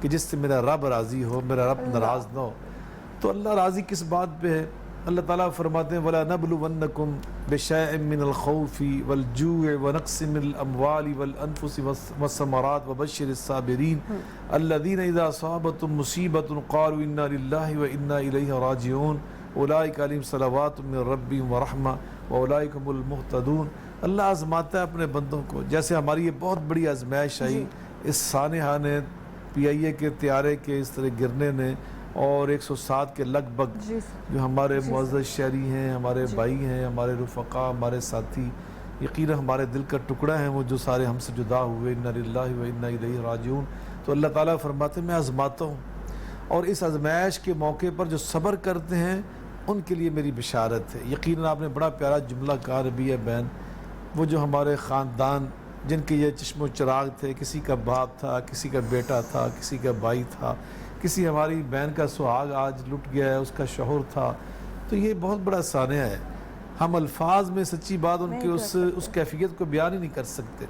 کہ جس سے میرا رب راضی ہو، میرا رب ناراض نہ ہو۔ تو اللہ راضی کس بات پہ ہے؟ اللہ تعالیٰ فرماتے ہیں وَلَا نَبْلُوَنَّكُمْ بِشَيْءٍ مِّنَ الْخَوْفِ وَالْجُوعِ وَنَقْصٍ مِّنَ الْأَمْوَالِ وَالْأَنفُسِ وَالثَّمَرَاتِ وَبَشِّرِ الصَّابِرِينَ الَّذِينَ إِذَا أَصَابَتْهُمْ مُصِيبَةٌ قَالُوا إِنَّا لِلَّهِ وَإِنَّا إِلَيْهِ رَاجِعُونَ أُولَٰئِكَ عَلَيْهِمْ صَلَوَاتٌ مِّن رَّبِّهِمْ وَرَحْمَةٌ وَأُولَٰئِكَ هُمُ الْمُهْتَدُونَ۔ اللہ آزماتا ہے اپنے بندوں کو، جیسے ہماری یہ بہت بڑی آزمائش آئی اس سانحہ نے، پی آئی اے کے طیارے کے اس طرح گرنے نے، اور 107 کے لگ بھگ جو ہمارے معزز شہری ہیں، ہمارے بھائی ہیں، ہمارے رفقا، ہمارے ساتھی، یقیناً ہمارے دل کا ٹکڑا ہیں وہ جو سارے ہم سے جدا ہوئے، انا للہ و انا الیہ راجعون۔ تو اللہ تعالیٰ فرماتے ہیں میں آزماتا ہوں، اور اس آزمائش کے موقع پر جو صبر کرتے ہیں ان کے لیے میری بشارت ہے۔ یقیناً آپ نے بڑا پیارا جملہ کہا ربیہ بین، وہ جو ہمارے خاندان جن کے یہ چشم و چراغ تھے، کسی کا باپ تھا، کسی کا بیٹا تھا، کسی کا بھائی تھا، کسی ہماری بہن کا سہاگ آج لٹ گیا ہے، اس کا شوہر تھا۔ تو یہ بہت بڑا سانحہ ہے، ہم الفاظ میں سچی بات ان کی اس کیفیت کو بیان ہی نہیں کر سکتے۔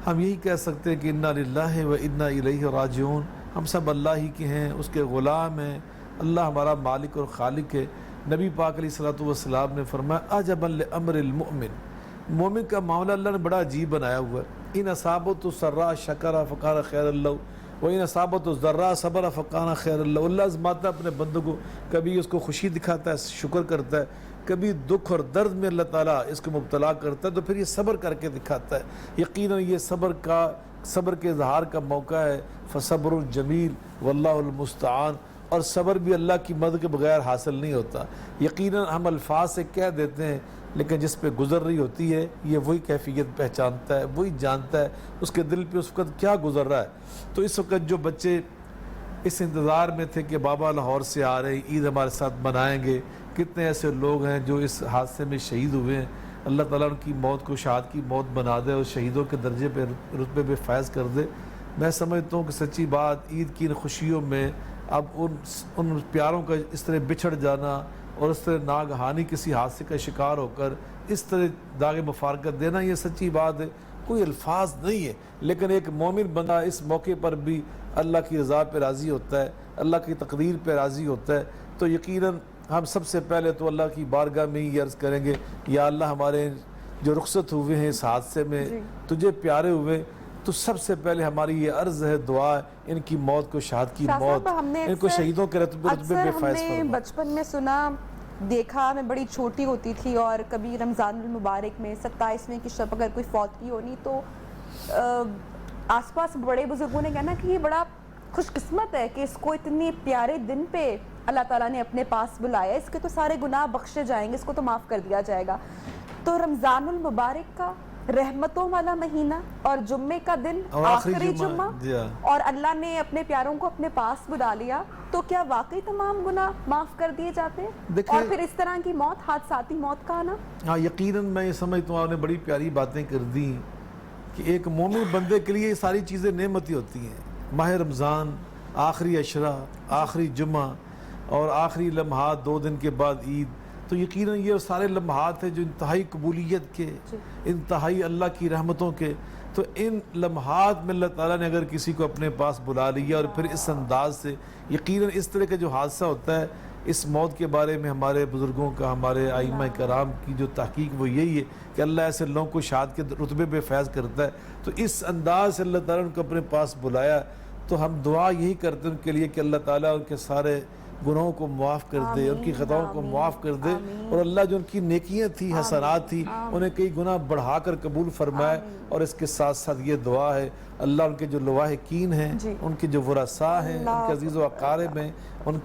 ہم یہی کہہ سکتے ہیں کہ انا للہ و انا الیہ راجعون، ہم سب اللہ ہی کے ہیں، اس کے غلام ہیں، اللہ ہمارا مالک اور خالق ہے۔ نبی پاک علیہ الصلوۃ والسلام نے فرمایا عجبا لامر المؤمن، مومن کا معاملہ اللہ نے بڑا عجیب بنایا ہوا ہے۔ ان اصابت السراء شکر فکان خیر اللہ وَإِنْ أَصَابَتْهُ الضَّرَّاءُ صَبَرَ فَكَانَ خَيْرًا لَهُ۔ اللہ آزماتا ہے اپنے بندوں کو، کبھی اس کو خوشی دکھاتا ہے، شکر کرتا ہے، کبھی دکھ اور درد میں اللہ تعالیٰ اس کو مبتلا کرتا ہے تو پھر یہ صبر کر کے دکھاتا ہے۔ یقیناً یہ صبر کے اظہار کا موقع ہے۔ فصبر جمیل واللہ المستعان، اور صبر بھی اللہ کی مدد کے بغیر حاصل نہیں ہوتا۔ یقیناً ہم الفاظ سے کہہ دیتے ہیں، لیکن جس پہ گزر رہی ہوتی ہے یہ وہی کیفیت پہچانتا ہے، وہی جانتا ہے اس کے دل پہ اس وقت کیا گزر رہا ہے۔ تو اس وقت جو بچے اس انتظار میں تھے کہ بابا لاہور سے آ رہے ہیں، عید ہمارے ساتھ منائیں گے، کتنے ایسے لوگ ہیں جو اس حادثے میں شہید ہوئے ہیں، اللہ تعالیٰ ان کی موت کو شہادت کی موت بنا دے اور شہیدوں کے درجے پہ رتبے پہ فائز کر دے۔ میں سمجھتا ہوں کہ سچی بات عید کی ان خوشیوں میں اب ان پیاروں کا اس طرح بچھڑ جانا اور اس طرح ناگہانی کسی حادثے کا شکار ہو کر اس طرح داغ مفارقت دینا، یہ سچی بات ہے، کوئی الفاظ نہیں ہے۔ لیکن ایک مومن بندہ اس موقع پر بھی اللہ کی رضا پہ راضی ہوتا ہے، اللہ کی تقدیر پہ راضی ہوتا ہے۔ تو یقیناً ہم سب سے پہلے تو اللہ کی بارگاہ میں ہی عرض کریں گے یا اللہ ہمارے جو رخصت ہوئے ہیں اس حادثے میں تجھے پیارے ہوئے، تو سب سے پہلے ہماری یہ عرض ہے، دعا ہے، ان کی موت کو شہادت کی موت، ان کو شہیدوں کے رتبے پہ فائز فرما۔ ہم نے بچپن میں سنا دیکھا، میں بڑی چھوٹی ہوتی تھی، اور کبھی رمضان المبارک میں 27ویں کی شب اگر کوئی فوتگی ہونی تو آس پاس بڑے بزرگوں نے کہنا کہ یہ بڑا خوش قسمت ہے کہ اس کو اتنے پیارے دن پہ اللہ تعالیٰ نے اپنے پاس بلایا، اس کے تو سارے گناہ بخشے جائیں گے، اس کو تو معاف کر دیا جائے گا۔ تو رمضان المبارک کا رحمتوں والا مہینہ اور جمعے کا دن آخری جمعہ، اور اللہ نے اپنے پیاروں کو اپنے پاس بلا لیا، تو کیا واقعی تمام گناہ معاف کر دیے جاتے ہیں؟ اور پھر اس طرح کی موت، حادثاتی موت کا آنا؟ ہاں یقیناً میں یہ سمجھتا ہوں آپ نے بڑی پیاری باتیں کر دیں کہ ایک مومن بندے کے لیے یہ ساری چیزیں نعمتی ہوتی ہیں۔ ماہ رمضان، آخری عشرہ، آخری جمعہ اور آخری لمحات 2 دن کے بعد عید، تو یقیناً یہ سارے لمحات ہیں جو انتہائی قبولیت کے، انتہائی اللہ کی رحمتوں کے۔ تو ان لمحات میں اللہ تعالیٰ نے اگر کسی کو اپنے پاس بلا لیا اور پھر اس انداز سے، یقیناً اس طرح کا جو حادثہ ہوتا ہے، اس موت کے بارے میں ہمارے بزرگوں کا، ہمارے ائمہ کرام کی جو تحقیق وہ یہی ہے کہ اللہ ایسے لوگوں کو شہادت کے رتبے پہ فیض کرتا ہے۔ تو اس انداز سے اللہ تعالیٰ نے ان کو اپنے پاس بلایا، تو ہم دعا یہی کرتے ہیں ان کے لیے کہ اللہ تعالیٰ ان کے سارے گناہوں کو معاف کر دے، ان کی خطاؤں کو معاف کر دے، اور اللہ جو ان کی نیکیاں تھی، حسنات تھی، انہیں کئی گناہ بڑھا کر قبول فرمائے۔ اور اس کے ساتھ ساتھ یہ دعا ہے اللہ ان کے جو لواحقین ہیں، ان کے جو ورثاء ہیں، ان کے عزیز و اقارب ہیں، ان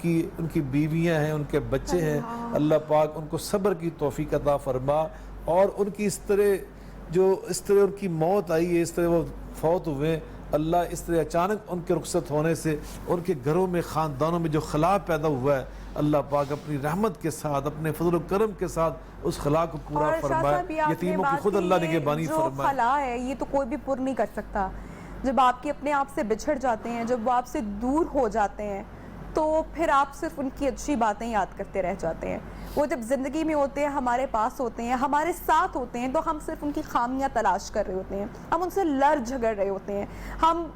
کی بیویاں ہیں، ان کے بچے ہیں، اللہ پاک ان کو صبر کی توفیق عطا فرما، اور ان کی اس طرح ان کی موت آئی ہے، اس طرح وہ فوت ہوئے، اللہ اس طرح اچانک ان کے رخصت ہونے سے ان کے گھروں میں، خاندانوں میں جو خلا پیدا ہوا ہے، اللہ پاک اپنی رحمت کے ساتھ، اپنے فضل و کرم کے ساتھ اس خلا کو پورا فرمائے۔ یتیموں کی خود اللہ نگہبانی فرمائے۔ جو خلا ہے یہ تو کوئی بھی پر نہیں کر سکتا۔ جب آپ کے اپنے آپ سے بچھڑ جاتے ہیں، جب وہ آپ سے دور ہو جاتے ہیں، تو پھر آپ صرف ان کی اچھی باتیں یاد کرتے رہ جاتے ہیں۔ وہ جب زندگی میں ہوتے ہیں، ہمارے پاس ہوتے ہیں، ہمارے ساتھ ہوتے ہیں، تو ہم صرف ان کی خامیاں تلاش کر رہے ہوتے ہیں، ہم ان سے لڑ جھگڑ رہے ہوتے ہیں، ہم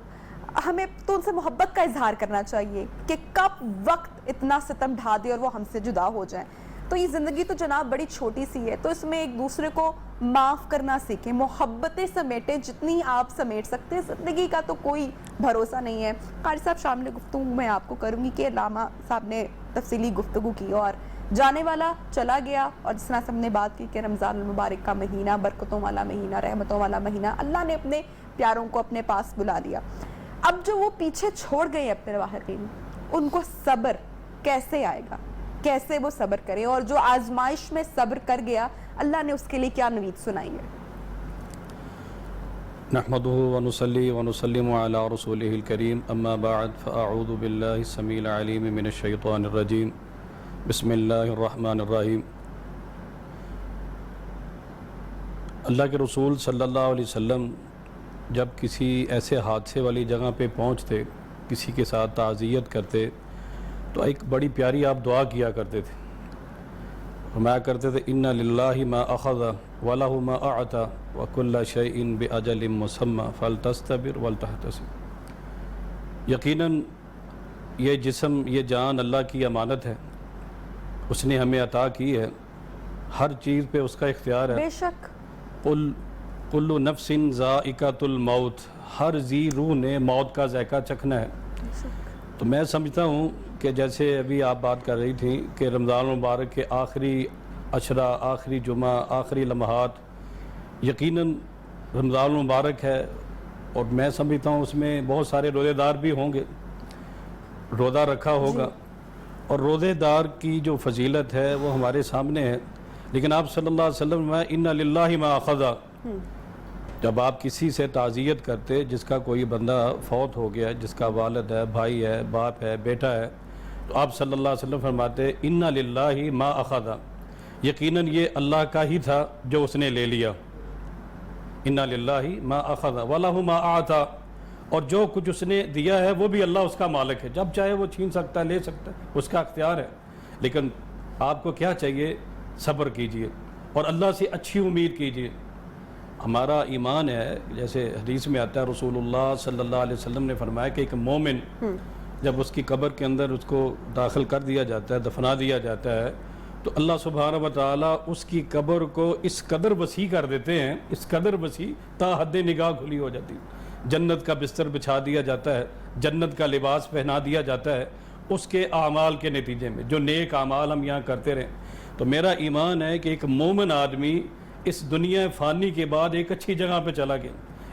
ہمیں تو ان سے محبت کا اظہار کرنا چاہیے کہ کب وقت اتنا ستم ڈھا دے اور وہ ہم سے جدا ہو جائیں. تو یہ زندگی تو جناب بڑی چھوٹی سی ہے, تو اس میں ایک دوسرے کو معاف کرنا سیکھیں, محبتیں سمیٹیں جتنی آپ سمیٹ سکتے ہیں. زندگی کا تو کوئی بھروسہ نہیں ہے. قاری صاحب شامل گفتگو میں آپ کو کروں گی کہ علامہ صاحب نے تفصیلی گفتگو کی اور جانے والا چلا گیا, اور جس طرح سے ہم نے بات کی کہ رمضان المبارک کا مہینہ برکتوں والا مہینہ, رحمتوں والا مہینہ, اللہ نے اپنے پیاروں کو اپنے پاس بلا لیا. اب جو وہ پیچھے چھوڑ گئے اپنے رواحقین, ان کو صبر کیسے آئے گا, کیسے وہ صبر کرے, اور جو آزمائش میں صبر کر گیا اللہ نے اس کے لیے کیا نوید سنائی ہے؟ نحمده ونصلي ونسلم على رسوله الكريم اما بعد فاعوذ بالله السميع العليم من الشيطان الرجيم بسم الله الرحمن الرحيم. اللہ کے رسول صلی اللہ علیہ وسلم جب کسی ایسے حادثے والی جگہ پہ پہنچتے, کسی کے ساتھ تعزیت کرتے, تو ایک بڑی پیاری آپ دعا کیا کرتے تھے, فرمایا کرتے تھے ان للہ ما اخذ ولہ ما اعطى وکل شیء باجل مسمى فلتستبر ولتحتسب. یقیناً یہ جسم, یہ جان اللہ کی امانت ہے, اس نے ہمیں عطا کی ہے, ہر چیز پہ اس کا اختیار ہے. بے شک کل نفس ذائقۃ الموت, ہر ذی روح نے موت کا ذائقہ چکھنا ہے. تو میں سمجھتا ہوں کہ جیسے ابھی آپ بات کر رہی تھیں کہ رمضان المبارک کے آخری عشرہ, آخری جمعہ, آخری لمحات, یقیناً رمضان المبارک ہے, اور میں سمجھتا ہوں اس میں بہت سارے روزے دار بھی ہوں گے, روزہ رکھا ہوگا, اور روزے دار کی جو فضیلت ہے وہ ہمارے سامنے ہے. لیکن آپ صلی اللہ علیہ وسلم میں ان للہ ما اخذ, جب آپ کسی سے تعزیت کرتے, جس کا کوئی بندہ فوت ہو گیا, جس کا والد ہے, بھائی ہے, باپ ہے, بیٹا ہے, تو آپ صلی اللہ علیہ وسلم فرماتے ان للہ ما اخذ, یقیناً یہ اللہ کا ہی تھا جو اس نے لے لیا. ان للہ ما اخذ ولہ ما اعطى, اور جو کچھ اس نے دیا ہے وہ بھی اللہ اس کا مالک ہے, جب چاہے وہ چھین سکتا ہے, لے سکتا ہے, اس کا اختیار ہے. لیکن آپ کو کیا چاہیے؟ صبر کیجئے اور اللہ سے اچھی امید کیجئے. ہمارا ایمان ہے, جیسے حدیث میں آتا ہے, رسول اللہ صلی اللہ علیہ وسلم نے فرمایا کہ ایک مومن جب اس کی قبر کے اندر اس کو داخل کر دیا جاتا ہے, دفنا دیا جاتا ہے, تو اللہ سبحانہ و تعالیٰ اس کی قبر کو اس قدر وسیع کر دیتے ہیں, اس قدر وسیع تا حد نگاہ کھلی ہو جاتی. جنت کا بستر بچھا دیا جاتا ہے, جنت کا لباس پہنا دیا جاتا ہے اس کے اعمال کے نتیجے میں, جو نیک اعمال ہم یہاں کرتے رہیں. تو میرا ایمان ہے کہ ایک مومن آدمی اس دنیا فانی کے بعد ایک اچھی جگہ پہ چلا گیا,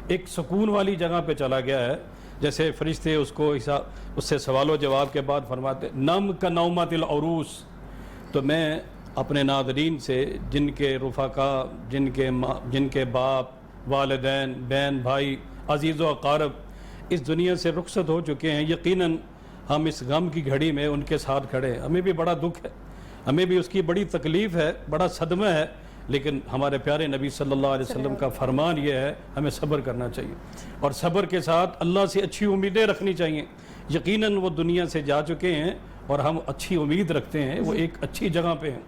ایک سکون والی جگہ پہ چلا گیا ہے. جیسے فرشتے اس کو اس سے سوال و جواب کے بعد فرماتے نم کا نومت العروس. تو میں اپنے ناظرین سے, جن کے رفقا, جن کے باپ, والدین, بہن, بھائی, عزیز و اقارب اس دنیا سے رخصت ہو چکے ہیں, یقیناً ہم اس غم کی گھڑی میں ان کے ساتھ کھڑے ہیں. ہمیں بھی بڑا دکھ ہے, ہمیں بھی اس کی بڑی تکلیف ہے, بڑا صدمہ ہے, لیکن ہمارے پیارے نبی صلی اللہ علیہ وسلم کا فرمان یہ ہے ہمیں صبر کرنا چاہیے, اور صبر کے ساتھ اللہ سے اچھی امیدیں رکھنی چاہیے. یقیناً وہ دنیا سے جا چکے ہیں اور ہم اچھی امید رکھتے ہیں, وہ ایک اچھی جگہ پہ ہیں,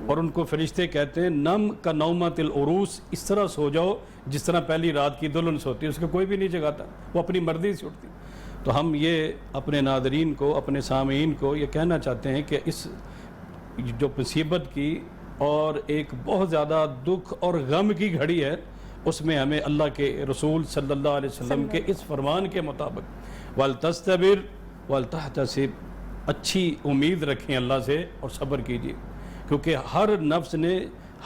اور ان کو فرشتے کہتے ہیں نم کا نومت العروس, اس طرح سو جاؤ جس طرح پہلی رات کی دلہن سوتی ہے, اس کو کوئی بھی نہیں جگاتا, وہ اپنی مرضی سے اٹھتی. تو ہم یہ اپنے ناظرین کو, اپنے سامعین کو یہ کہنا چاہتے ہیں کہ اس جو مصیبت کی اور ایک بہت زیادہ دکھ اور غم کی گھڑی ہے, اس میں ہمیں اللہ کے رسول صلی اللہ علیہ وسلم کے اس فرمان کے مطابق وَلْتَسْتَبِرْ وَلْتَحْتَسِبْ, اچھی امید رکھیں اللہ سے اور صبر کیجیے, کیونکہ ہر نفس نے,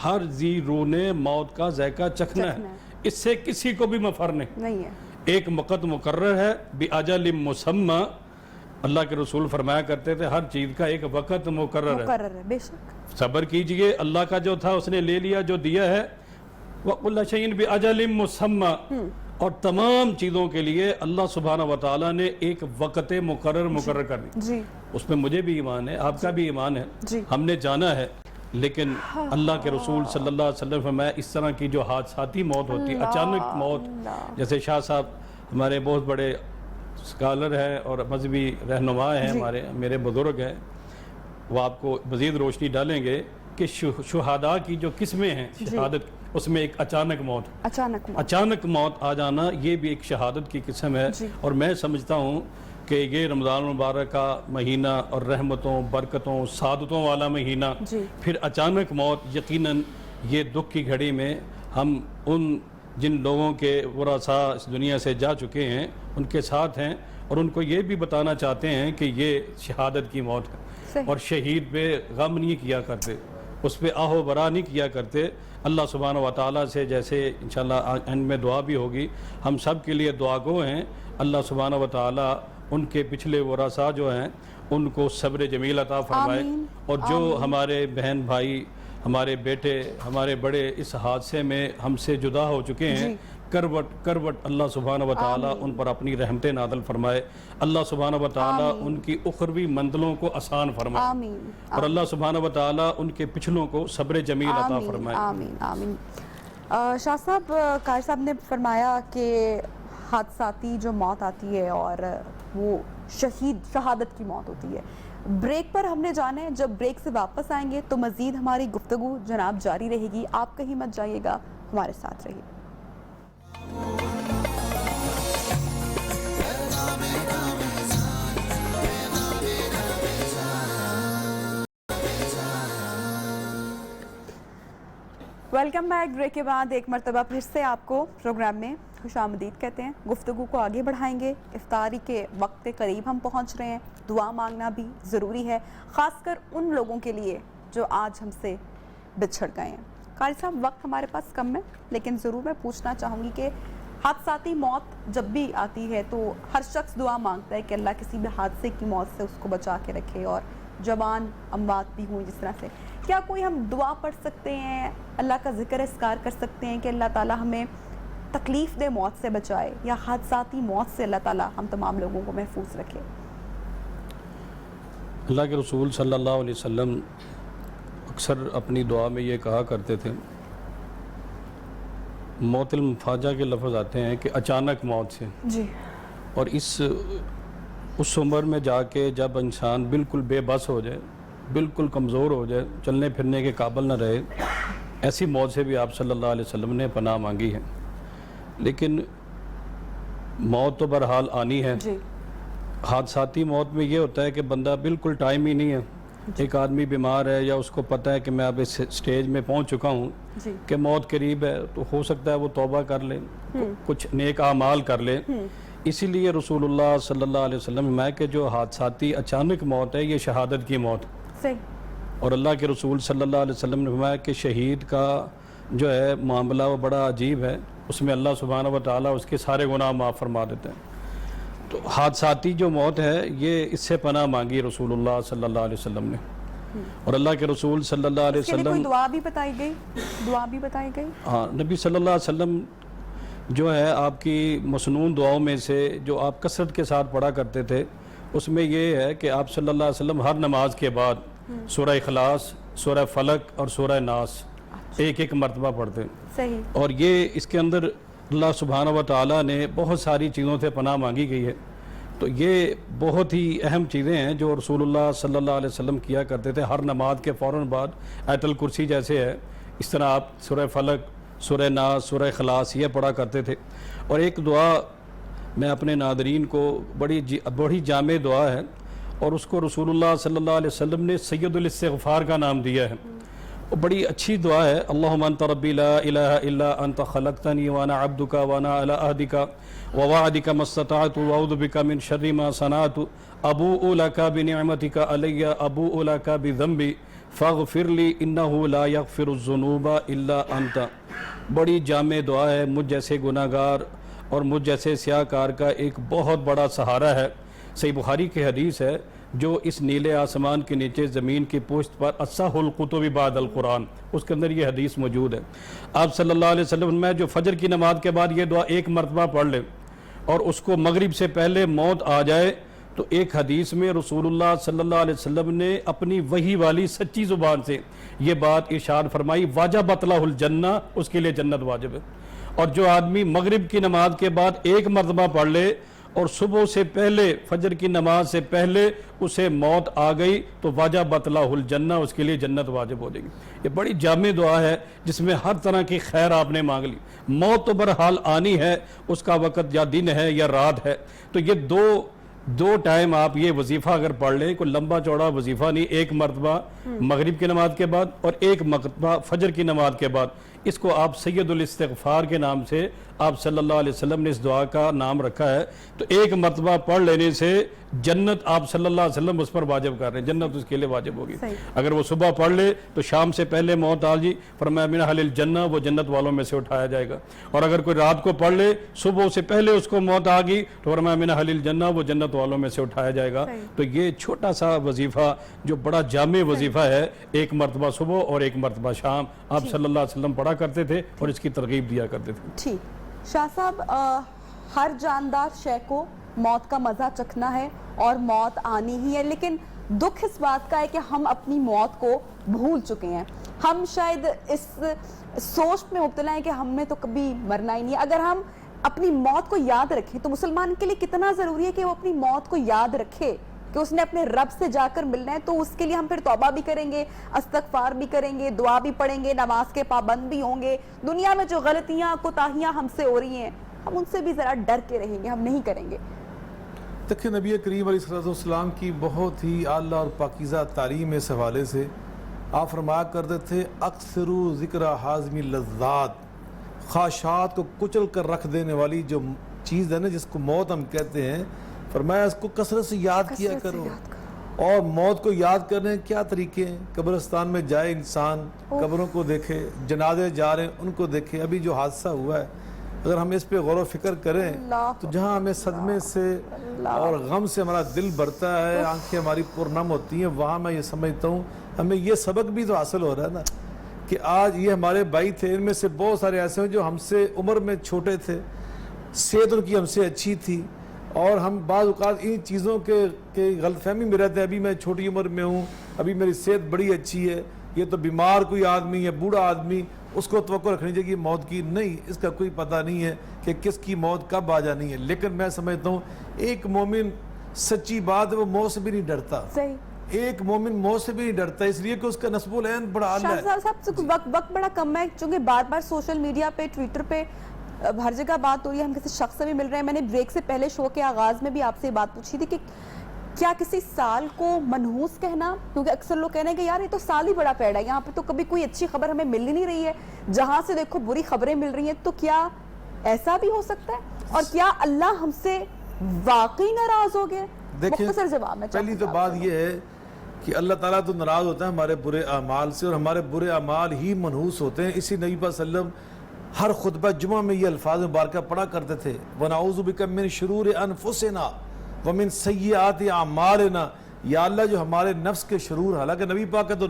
ہر ذی روح نے موت کا ذائقہ چکھنا ہے, اس سے کسی کو بھی مفر نہیں ہے. ایک وقت مقرر ہے بِأَجَلٍ مُّسَمَّى, اللہ کے رسول فرمایا کرتے تھے ہر چیز کا ایک وقت مقرر ہے. بے شک صبر کیجئے, اللہ کا جو تھا اس نے لے لیا, جو دیا ہے. وَكُلَّ شَيْءٍ بِأَجَلٍ مُّسَمَّى, اور تمام چیزوں کے لیے اللہ سبحانہ و تعالیٰ نے ایک وقت مقرر کر دی. اس میں مجھے بھی ایمان ہے, آپ کا بھی ایمان ہے, ہم نے جانا ہے, لیکن اللہ کے رسول صلی اللہ علیہ وسلم فرمایا اس طرح کی جو حادثاتی موت ہوتی, اچانک موت, جیسے شاہ صاحب ہمارے بہت بڑے اسکالر ہیں اور مذہبی رہنما ہیں, میرے بزرگ ہیں, وہ آپ کو مزید روشنی ڈالیں گے کہ شہداء کی جو قسمیں ہیں, شہادت اس میں ایک اچانک موت، اچانک موت آ جانا، یہ بھی ایک شہادت کی قسم ہے۔ اور میں سمجھتا ہوں کہ یہ رمضان المبارک کا مہینہ اور رحمتوں، برکتوں، سعادتوں والا مہینہ، پھر اچانک موت، یقیناً یہ دکھ کی گھڑی میں ہم ان جن لوگوں کے ورثاء اس دنیا سے جا چکے ہیں ان کے ساتھ ہیں، اور ان کو یہ بھی بتانا چاہتے ہیں کہ یہ شہادت کی موت ہے، اور شہید پہ غم نہیں کیا کرتے، اس پہ آہ و برا نہیں کیا کرتے۔ اللہ سبحانہ و تعالیٰ سے جیسے انشاءاللہ اینڈ میں دعا بھی ہوگی، ہم سب کے لیے دعا گو ہیں، اللہ سبحانہ و تعالیٰ ان کے پچھلے ورثاء جو ہیں ان کو صبر جمیل عطا فرمائے، اور جو ہمارے بہن بھائی، ہمارے بیٹے، ہمارے بڑے اس حادثے میں ہم سے جدا ہو چکے ہیں، کروٹ اللہ سبحانہ و تعالیٰ ان پر اپنی رحمتیں نازل فرمائے، اللہ سبحانہ و تعالیٰ ان کی اخروی منزلوں کو آسان فرمائے، اور اللہ سبحانہ و تعالیٰ ان کے پچھلوں کو صبر جمیل عطا فرمائے۔ آمین آمین۔ شاہ صاحب، قاری صاحب نے فرمایا کہ حادثاتی جو موت آتی ہے اور وہ شہادت کی موت ہوتی ہے۔ بریک پر ہم نے جانا ہے، جب بریک سے واپس آئیں گے تو مزید ہماری گفتگو جناب جاری رہے گی، آپ کہیں مت جائیے گا، ہمارے ساتھ رہیے۔ Welcome back. بریک کے بعد ایک مرتبہ پھر سے آپ کو پروگرام میں خوش آمدید کہتے ہیں۔ گفتگو کو آگے بڑھائیں گے، افطاری کے وقت کے قریب ہم پہنچ رہے ہیں، دعا مانگنا بھی ضروری ہے، خاص کر ان لوگوں کے لیے جو آج ہم سے بچھڑ گئے ہیں۔ قاری صاحب، وقت ہمارے پاس کم ہے، لیکن ضرور میں پوچھنا چاہوں گی کہ حادثاتی موت جب بھی آتی ہے تو ہر شخص دعا مانگتا ہے کہ اللہ کسی بھی حادثے کی موت سے اس کو بچا کے رکھے، اور جوان اموات بھی ہوں جس طرح سے۔ کیا کوئی ہم دعا پڑھ سکتے ہیں، اللہ کا ذکر اذکار کر سکتے ہیں کہ اللہ تعالیٰ ہمیں تکلیف دہ موت سے بچائے، یا حادثاتی موت سے اللہ تعالیٰ ہم تمام لوگوں کو محفوظ رکھے؟ اللہ کے رسول صلی اللہ علیہ وسلم اکثر اپنی دعا میں یہ کہا کرتے تھے، موت المفاجہ کے لفظ آتے ہیں کہ اچانک موت سے، جی، اور اس عمر میں جا کے جب انسان بالکل بے بس ہو جائے، بالکل کمزور ہو جائے، چلنے پھرنے کے قابل نہ رہے، ایسی موت سے بھی آپ صلی اللہ علیہ وسلم نے پناہ مانگی ہے۔ لیکن موت تو بہرحال آنی ہے۔ حادثاتی موت میں یہ ہوتا ہے کہ بندہ بالکل ٹائم ہی نہیں ہے، ایک آدمی بیمار ہے یا اس کو پتہ ہے کہ میں اب اس سٹیج میں پہنچ چکا ہوں کہ موت قریب ہے، تو ہو سکتا ہے وہ توبہ کر لے، کچھ نیک اعمال کر لے۔ اسی لیے رسول اللہ صلی اللہ علیہ وسلم میں کہ جو حادثاتی اچانک موت ہے یہ شہادت کی موت، اور اللہ کے رسول صلی اللہ علیہ وسلم نے فرمایا کہ شہید کا جو ہے معاملہ وہ بڑا عجیب ہے، اس میں اللہ سبحانہ و تعالیٰ اس کے سارے گناہ معاف فرما دیتے ہیں۔ تو حادثاتی جو موت ہے یہ اس سے پناہ مانگی رسول اللہ صلی اللہ علیہ وسلم نے، اور اللہ کے رسول صلی اللہ علیہ وسلم دعا بھی بتائی گئی؟ ہاں، نبی صلی اللہ علیہ وسلم جو ہے آپ کی مسنون دعاؤں میں سے جو آپ کثرت کے ساتھ پڑھا کرتے تھے، اس میں یہ ہے کہ آپ صلی اللہ علیہ وسلم ہر نماز کے بعد سورہ اخلاص، سورہ فلق اور سورہ ناس ایک مرتبہ پڑھتے ہیں، اور یہ اس کے اندر اللہ سبحانہ و تعالیٰ نے بہت ساری چیزوں سے پناہ مانگی گئی ہے۔ تو یہ بہت ہی اہم چیزیں ہیں جو رسول اللہ صلی اللہ علیہ وسلم کیا کرتے تھے، ہر نماز کے فوراً بعد آیت الکرسی جیسے ہے، اس طرح آپ سورہ فلق، سورہ ناس، سورہ اخلاص یہ پڑھا کرتے تھے۔ اور ایک دعا میں اپنے ناظرین کو بڑی جامع دعا ہے، اور اس کو رسول اللہ صلی اللہ علیہ وسلم نے سید الاستغفار کا نام دیا ہے، وہ بڑی اچھی دعا ہے۔ اللہم انت ربی لا الہ الا انت خلقتنی وانا عبدک وانا علی عہدک ووعدک ما استطعت واعوذ بک من شر ما صنعت ابوء لک بنعمتک علی ابوء لک بذنبی فاغفر لی انہ لا یغفر الذنوب الا انت۔ بڑی جامع دعا ہے، مجھ جیسے گناہ گار اور مجھ جیسے سیاہ کار کا ایک بہت بڑا سہارا ہے۔ صحیح بخاری کی حدیث ہے، جو اس نیلے آسمان کے نیچے زمین کی پشت پر اصح الکتب بعد القرآن، اس کے اندر یہ حدیث موجود ہے۔ آپ صلی اللہ علیہ وسلم میں جو فجر کی نماز کے بعد یہ دعا ایک مرتبہ پڑھ لے اور اس کو مغرب سے پہلے موت آ جائے، تو ایک حدیث میں رسول اللہ صلی اللہ علیہ وسلم نے اپنی وحی والی سچی زبان سے یہ بات ارشاد فرمائی، واجبت لہ الجنہ، اس کے لیے جنت واجب ہے۔ اور جو آدمی مغرب کی نماز کے بعد ایک مرتبہ پڑھ لے اور صبح سے پہلے فجر کی نماز سے پہلے اسے موت آ گئی تو وجبت لہ الجنہ، اس کے لیے جنت واجب ہو جائے گی۔ یہ بڑی جامع دعا ہے جس میں ہر طرح کی خیر آپ نے مانگ لی۔ موت تو برحال آنی ہے، اس کا وقت یا دن ہے یا رات ہے، تو یہ دو ٹائم آپ یہ وظیفہ اگر پڑھ لیں، کوئی لمبا چوڑا وظیفہ نہیں، ایک مرتبہ مغرب کی نماز کے بعد اور ایک مرتبہ فجر کی نماز کے بعد، اس کو آپ سید الاستغفار کے نام سے آپ صلی اللہ علیہ وسلم نے اس دعا کا نام رکھا ہے، تو ایک مرتبہ پڑھ لینے سے جنت آپ صلی اللہ علیہ وسلم اس پر واجب کر رہے ہیں، جنت اس کے لیے واجب ہوگی۔ اگر وہ صبح پڑھ لے تو شام سے پہلے موت آ جی، فرمایا من اہل الجنہ، وہ جنت والوں میں سے اٹھایا جائے گا۔ اور اگر کوئی رات کو پڑھ لے، صبح سے پہلے اس کو موت آ گئی تو فرمایا من اہل الجنہ، وہ جنت والوں میں سے اٹھایا جائے گا۔ تو یہ چھوٹا سا وظیفہ جو بڑا جامع وظیفہ ہے، ایک مرتبہ صبح اور ایک مرتبہ شام، آپ صلی اللہ علیہ وسلم پڑھا کرتے تھے اور اس کی ترغیب دیا کرتے تھے۔ ٹھیک شاہ صاحب، ہر جاندار شے کو موت کا مزہ چکھنا ہے اور موت آنی ہی ہے، لیکن دکھ اس بات کا ہے کہ ہم اپنی موت کو بھول چکے ہیں۔ ہم شاید اس سوچ میں مبتلا ہیں کہ ہم نے تو کبھی مرنا ہی نہیں ہے۔ اگر ہم اپنی موت کو یاد رکھیں تو مسلمان کے لیے کتنا ضروری ہے کہ وہ اپنی موت کو یاد رکھے کہ اس نے اپنے رب سے جا کر ملنا ہے، تو اس کے لیے ہم پھر توبہ بھی کریں گے، استغفار بھی کریں گے، دعا بھی پڑھیں گے، نماز کے پابند بھی ہوں گے۔ دنیا میں جو غلطیاں کوتاہیاں ہم سے ہو رہی ہیں، ہم ان سے بھی ذرا ڈر کے رہیں گے، ہم نہیں کریں گے۔ دیکھیں نبی کریم علیہ السلام کی بہت ہی اعلیٰ اور پاکیزہ تعلیم اس حوالے سے آپ فرمایا کرتے تھے، اکثروا ذکر حازم اللذات، خواہشات کو کچل کر رکھ دینے والی جو چیز ہے نا، جس کو موت ہم کہتے ہیں، فرمایا اس کو کثرت سے یاد کیا کرو۔ اور موت کو یاد کرنے کیا طریقے ہیں؟ قبرستان میں جائے انسان، قبروں کو دیکھے، جنازے جا رہے ہیں ان کو دیکھے۔ ابھی جو حادثہ ہوا ہے اگر ہم اس پہ غور و فکر کریں تو جہاں ہمیں صدمے سے اور غم سے ہمارا دل بھرتا ہے، آنکھیں ہماری پرنم ہوتی ہیں، وہاں میں یہ سمجھتا ہوں ہمیں یہ سبق بھی تو حاصل ہو رہا ہے نا کہ آج یہ ہمارے بھائی تھے، ان میں سے بہت سارے ایسے ہیں جو ہم سے عمر میں چھوٹے تھے، صحت ان کی ہم سے اچھی تھی، اور ہم بعض اوقات ان چیزوں کے غلط فہمی میں رہتے ہیں۔ ابھی میں چھوٹی عمر میں ہوں، ابھی میری صحت بڑی اچھی ہے، یہ تو بیمار کوئی آدمی ہے، بوڑھا آدمی، اس کو توقع رکھنی چاہیے موت کی، نہیں، اس کا کوئی پتہ نہیں ہے کہ کس کی موت کب آ جانی ہے۔ لیکن میں سمجھتا ہوں ایک مومن، سچی بات ہے، وہ موت سے بھی نہیں ڈرتا۔ ایک مومن موت سے بھی نہیں ڈرتا، اس لیے کہ اس کا نصب العین بڑا اعلیٰ ہے۔ صاحب وقت بڑا کم ہے، چونکہ بار بار سوشل میڈیا پہ، ٹویٹر پہ، ہر جگہ بات ہو رہی ہے، ہم کسی شخص سے بھی مل رہے ہیں۔ میں نے بریک سے پہلے شو کے آغاز میں بھی آپ سے بات پوچھی تھی کہ کیا کسی سال کو منحوس کہنا، کیونکہ اکثر لوگ کہنے کہ یار یہ تو سال ہی بڑا پیڑا ہے، یہاں پہ تو کبھی کوئی اچھی خبر ہمیں مل ہی نہیں رہی ہے، جہاں سے دیکھو بری خبریں مل رہی ہیں، تو کیا ایسا بھی ہو سکتا ہے؟ اور کیا اللہ ہم سے واقعی ناراض ہو گئے؟ مختصر جواب میں پہلی تو بات یہ ہے کہ اللہ تعالیٰ تو ناراض ہوتا ہے ہمارے برے اعمال سے، اور ہمارے برے اعمال ہی منحوس ہوتے ہیں۔ اسی نبی صلی اللہ علیہ وسلم ہر خطبہ جمعہ میں یہ الفاظ مبارکہ پڑھا کرتے تھے، وَنَعُوذُ بِكَ مِن شُرُورِ أَنفُسِنَا وَمِن سَيِّئَاتِ أَعْمَالِنَا۔ یا اللہ جو ہمارے نفس کے شرور، حالانکہ نبی پاک کا تو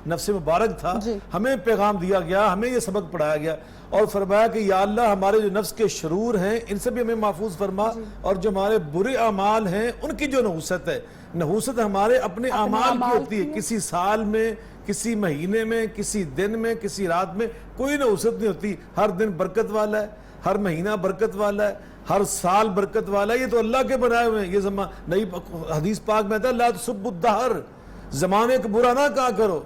نفس مبارک تھا، ہمیں پیغام دیا گیا، ہمیں یہ سبق پڑھایا گیا، اور فرمایا کہ یا اللہ ہمارے جو نفس کے شرور ہیں ان سے بھی ہمیں محفوظ فرما، اور جو ہمارے برے اعمال ہیں ان کی جو نحوست ہے، نحوست ہمارے اپنے اعمال کی ہوتی ہے۔ کسی سال میں، کسی مہینے میں، کسی دن میں، کسی رات میں کوئی نحوست نہیں ہوتی۔ ہر دن برکت والا ہے، ہر مہینہ برکت والا ہے، ہر سال برکت والا ہے، یہ تو اللہ کے بنائے ہوئے ہیں۔ یہ نئی حدیث پاک میں ہے لا تسبوا الدہر، زمانے کو برا نہ کہا کرو،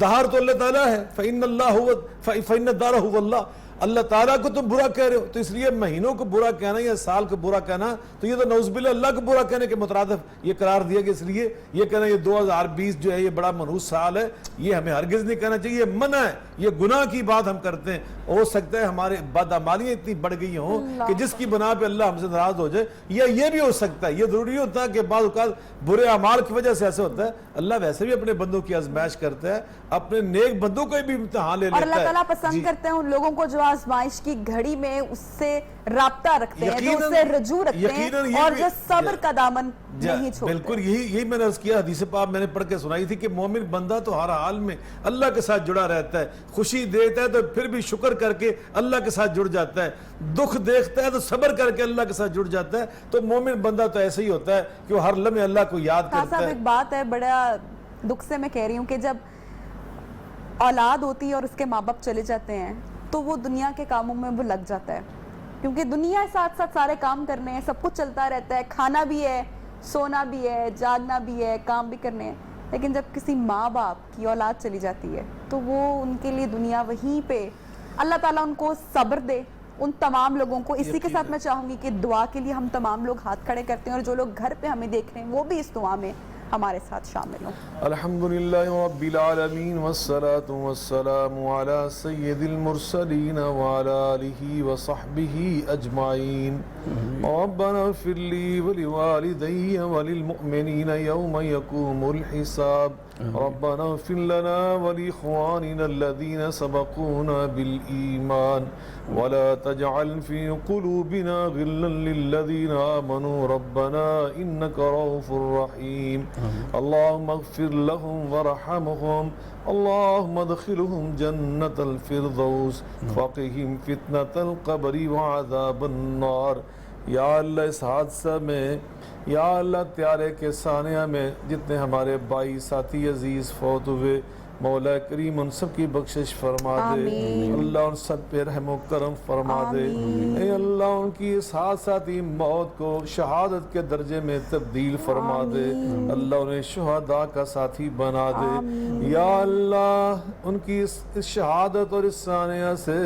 دہر تو اللہ تعالیٰ ہے، فإن الدار هو اللہ، اللہ تعالیٰ کو تم برا کہہ رہے ہو، تو اس لیے مہینوں کو برا کہنا یا سال کو برا کہنا تو یہ تو نعوذ باللہ اللہ کو برا کہنے کے مترادف یہ قرار دیا گیا۔ اس لیے یہ کہنا یہ 2020 جو ہے یہ بڑا منحوس سال ہے، یہ ہمیں ہرگز نہیں کہنا چاہیے، یہ منع ہے، یہ گناہ کی بات ہم کرتے ہیں۔ ہو سکتا ہے ہمارے بدعمالیاں اتنی بڑھ گئی ہوں کہ جس کی بنا پہ اللہ ہم سے ناراض ہو جائے، یا یہ بھی ہو سکتا ہے، یہ ضروری ہوتا ہے کہ بعض اوقات برے اعمال کی وجہ سے ایسے ہوتا ہے۔ اللہ ویسے بھی اپنے بندوں کی آزمائش کرتا ہے، اپنے نیک بندوں کو بھی امتحان لے لیتا ہے، اور اللہ تعالیٰ پسند کرتے ہیں ان لوگوں کو جو آزمائش کی گھڑی میں اس سے رابطہ رکھتے ہیں، جو اس سے رجوع رکھتے ہیں، اور جو صبر کا دامن نہیں چھوڑتے۔ بالکل یہی میں نے عرض کیا، حدیث پاک میں نے پڑھ کے سنائی تھی کہ مومن بندہ تو ہر حال میں اللہ کے ساتھ جڑا رہتا ہے، خوشی دیتا ہے تو پھر بھی شکر کر کے اللہ کے ساتھ جڑ جاتا ہے، دکھ دیکھتا ہے تو صبر کر کے اللہ کے ساتھ جڑ جاتا ہے۔ تو مومن بندہ تو ایسے ہی ہوتا ہے کہ وہ ہر لمحے اللہ کو یاد کرتا ہے۔ ایک بات ہے، بڑا دکھ سے میں کہہ رہی ہوں کہ جب اولاد ہوتی ہے اور اس کے ماں باپ چلے جاتے ہیں تو وہ دنیا کے کاموں میں وہ لگ جاتا ہے، کیونکہ دنیا ساتھ ساتھ سارے کام کرنے ہیں, سب کچھ چلتا رہتا ہے, کھانا بھی ہے, سونا بھی ہے, جاگنا بھی ہے, کام بھی کرنے ہیں, لیکن جب کسی ماں باپ کی اولاد چلی جاتی ہے تو وہ ان کے لیے دنیا وہیں پہ, اللہ تعالیٰ ان کو صبر دے ان تمام لوگوں کو. اسی کے ساتھ میں چاہوں گی کہ دعا کے لیے ہم تمام لوگ ہاتھ کھڑے کرتے ہیں, اور جو لوگ گھر پہ ہمیں دیکھ رہے ہیں وہ بھی اس دعا میں ہمارے ساتھ شامل ہوں. الحمدللہ رب العالمین والصلاة والسلام علی سید المرسلین وعلی آلہ وصحبہ اجمعین. ربنا اغفر لی ولوالدی وللمؤمنین یوم یقوم الحساب. ربنا اغفر لنا ولإخواننا الذين سبقونا بالإيمان ولا تجعل في قلوبنا غلا للذين آمنوا ربنا إنك رؤوف رحيم. اللهم اغفر لهم وارحمهم. اللهم ادخلهم جنة الفردوس وقهم فتنة القبر وعذاب النار. یا اللہ اس حادثہ میں, یا اللہ تیارے کے ثانیہ میں جتنے ہمارے بھائی ساتھی عزیز فوت ہوئے, مولا کریم ان سب کی بخشش فرما دے. اللہ ان سب پہ رحم و کرم فرما دے. اے اللہ ان کی اس حادثاتی موت کو شہادت کے درجے میں تبدیل فرما دے. اللہ انہیں شہداء کا ساتھی بنا دے. یا اللہ ان کی اس شہادت اور اس ثانیہ سے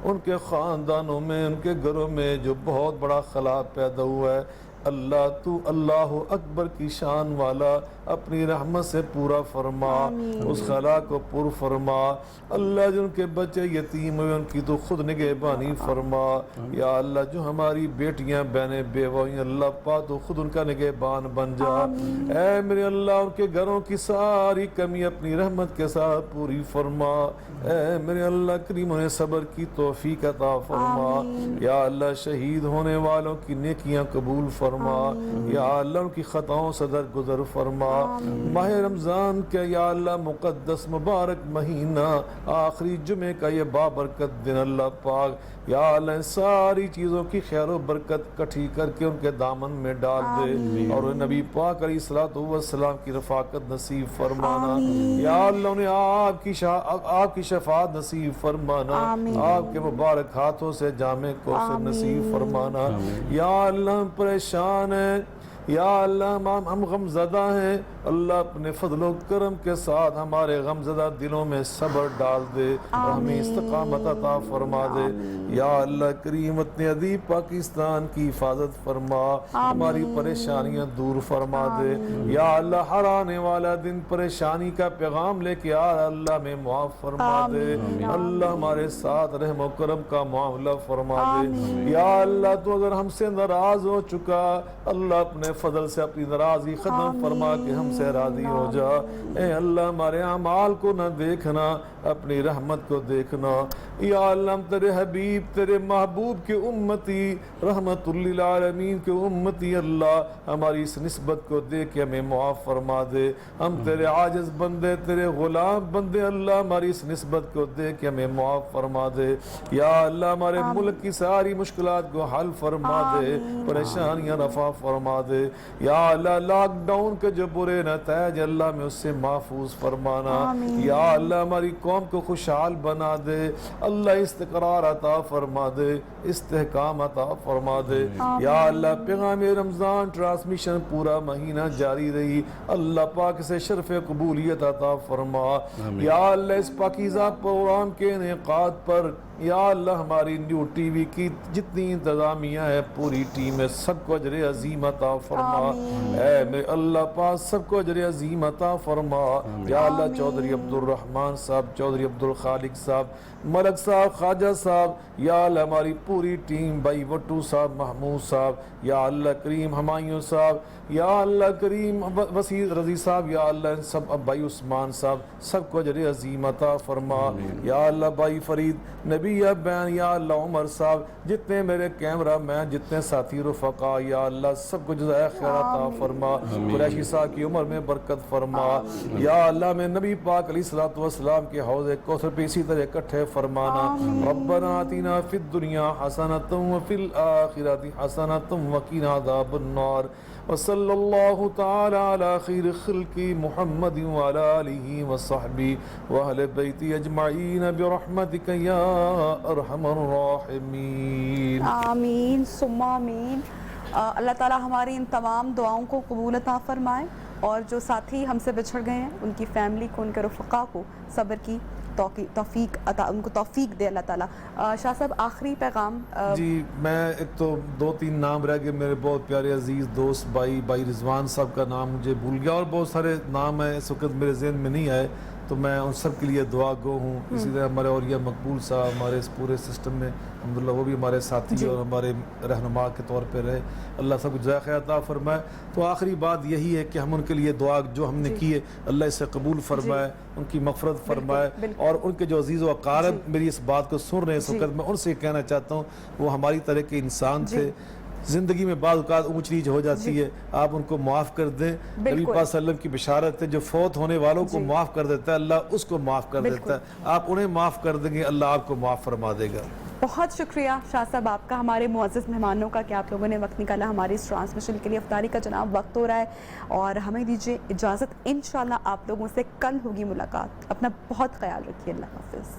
ان کے خاندانوں میں, ان کے گھروں میں جو بہت بڑا خلا پیدا ہوا ہے, اللہ تو اللہ اکبر کی شان والا اپنی رحمت سے پورا فرما. اس خلا کو پر فرما. اللہ جن کے بچے یتیم ہوئے ان کی تو خود نگہبانی فرما. یا اللہ جو ہماری بیٹیاں بہنیں بیوہ ہیں, اللہ پاک تو خود ان کا نگہبان بن جا. اے میرے اللہ ان کے گھروں کی ساری کمی اپنی رحمت کے ساتھ پوری فرما. اے میرے اللہ کریم انہیں صبر کی توفیق عطا فرما. یا اللہ شہید ہونے والوں کی نیکیاں قبول فرما. یا اللہ ان کی خطاؤں سے درگزر فرما. ماہ رمضان کے یا اللہ مقدس مبارک مہینہ, آخری جمعے کا یہ بابرکت دن, اللہ پاک یا اللہ ساری چیزوں کی خیر و برکت کٹھی کر کے ان کے دامن میں ڈال دے, اور نبی پاک علیہ الصلوۃ والسلام کی رفاقت نصیب فرمانا. یا اللہ انہیں آپ کی شفاعت نصیب فرمانا. آپ کے مبارک ہاتھوں سے جامع کوثر نصیب فرمانا. یا اللہ ہم پریشان ہیں, یا اللہ ہم غم زدہ ہیں, اللہ اپنے فضل و کرم کے ساتھ ہمارے غم زدہ دلوں میں صبر ڈال دے اور ہمیں استقامت عطا فرما دے. یا اللہ کریم وطن عزیز پاکستان کی حفاظت فرما, ہماری پریشانیاں دور فرما دے. یا اللہ ہر آنے والا دن پریشانی کا پیغام لے کے اللہ میں معاف فرما دے. اللہ ہمارے ساتھ رحم و کرم کا معاملہ فرما دے. یا اللہ تو اگر ہم سے ناراض ہو چکا, اللہ اپنے فضل سے اپنی ناراضی ختم فرما کے ہم سے راضی ہو جا. اے اللہ ہمارے اعمال کو نہ دیکھنا, اپنی رحمت کو دیکھنا. یا اللہ ہم تیرے حبیب تیرے محبوب کے امتی, رحمت للعالمین کے امتی, اللہ ہماری اس نسبت کو دیکھ کے ہمیں معاف فرما دے. ہم تیرے عاجز بندے, تیرے غلام بندے, اللہ ہماری اس نسبت کو دیکھ کے ہمیں معاف فرما دے. یا اللہ ہمارے ملک کی ساری مشکلات کو حل فرما دے, پریشانیاں رفع فرما دے. یا اللہ لاک ڈاؤن کے جو برے نتائج اللہ میں اس سے محفوظ فرمانا. یا اللہ ہماری قوم کو خوشحال بنا دے, اللہ استقرار عطا فرما دے, استحکام عطا فرما دے. یا اللہ پیغام رمضان ٹرانسمیشن پورا مہینہ جاری رہی, اللہ پاک سے شرف قبولیت عطا فرما. یا اللہ اس پاکیزہ پروگرام کے انعقاد پر یا اللہ ہماری نیو ٹی وی کی جتنی انتظامیہ ہے پوری ٹیم ہے, سب کو اجر عظیم عطا فرما. اے میرے اللہ پاک سب کو اجر عظیم عطا فرما. یا اللہ چودھری عبدالرحمن صاحب, چودھری عبدالخالق صاحب, ملک صاحب, خواجہ صاحب, یا اللہ ہماری پوری ٹیم, بھائی وٹو صاحب, محمود صاحب, یا اللہ کریم ہمایوں صاحب, یا اللہ کریم وسیع رضی صاحب, یا اللہ سب بھائی عثمان صاحب, سب کو اجر عظیم عطا فرما. یا اللہ بھائی فرید نبی بین, یا اللہ عمر صاحب, جتنے میرے کیمرہ مین, جتنے ساتھی رفقا, یا اللہ سب کو جزائے خیر عطا فرما. قریشی صاحب کی عمر کاروبار میں برکت فرما یا اللہ میں نبی پاک علیہ الصلوۃ والسلام کے حوض کوثر پہ اسی طرح اکٹھے فرمانا ربنا آتنا فی الدنیا حسنۃ وفی الآخرۃ حسنۃ وقنا عذاب النار وصلی اللہ تعالی علی خیر خلق محمد وعلی آلہ وصحبہ واہل بیتہ اجمعین برحمتک یا ارحم الراحمین. آمین ثم آمین. اللہ تعالیٰ ہماری ان تمام دعاؤں کو قبول عطا فرمائے اور جو ساتھی ہم سے بچھڑ گئے ہیں ان کی فیملی کو، ان کے رفقا کو صبر کی توفیق عطا، ان کو توفیق دے اللہ تعالیٰ. شاہ صاحب آخری پیغام. جی میں ایک تو 2-3 نام رہ گئے میرے بہت پیارے عزیز دوست بھائی رضوان صاحب کا نام مجھے بھول گیا، اور بہت سارے نام ہیں اس وقت میرے ذہن میں نہیں آئے، تو میں ان سب کے لیے دعا گو ہوں. اسی طرح ہمارے اولیاء مقبول صاحب ہمارے اس پورے سسٹم میں الحمدللہ وہ بھی ہمارے ساتھی اور ہمارے رہنما کے طور پہ رہے، اللہ سب کو جزائے خیر عطا فرمائے. تو آخری بات یہی ہے کہ ہم ان کے لیے دعا جو ہم نے کی ہے اللہ اسے قبول فرمائے، ان کی مغفرت فرمائے، اور ان کے جو عزیز و اقارب میری اس بات کو سن رہے ہیں اس وقت، میں ان سے کہنا چاہتا ہوں وہ ہماری طرح کے انسان تھے، زندگی میں بعض اوقات اونچ نیچ ہو جاتی ہے، آپ ان کو معاف کر دیں. نبی پاک صلی اللہ علیہ وسلم کی بشارت ہے جو فوت ہونے والوں کو معاف کر دیتا ہے اللہ اس کو معاف کر دیتا ہے، آپ انہیں معاف کر دیں گے اللہ آپ کو معاف فرما دے گا. بہت شکریہ شاہ صاحب آپ کا، ہمارے معزز مہمانوں کا کہ آپ لوگوں نے وقت نکالا ہماری اس ٹرانسمیشن کے لیے. افطاری کا جناب وقت ہو رہا ہے اور ہمیں دیجیے اجازت، انشاءاللہ آپ لوگوں سے کل ہوگی ملاقات. اپنا بہت خیال رکھیے، اللہ حافظ.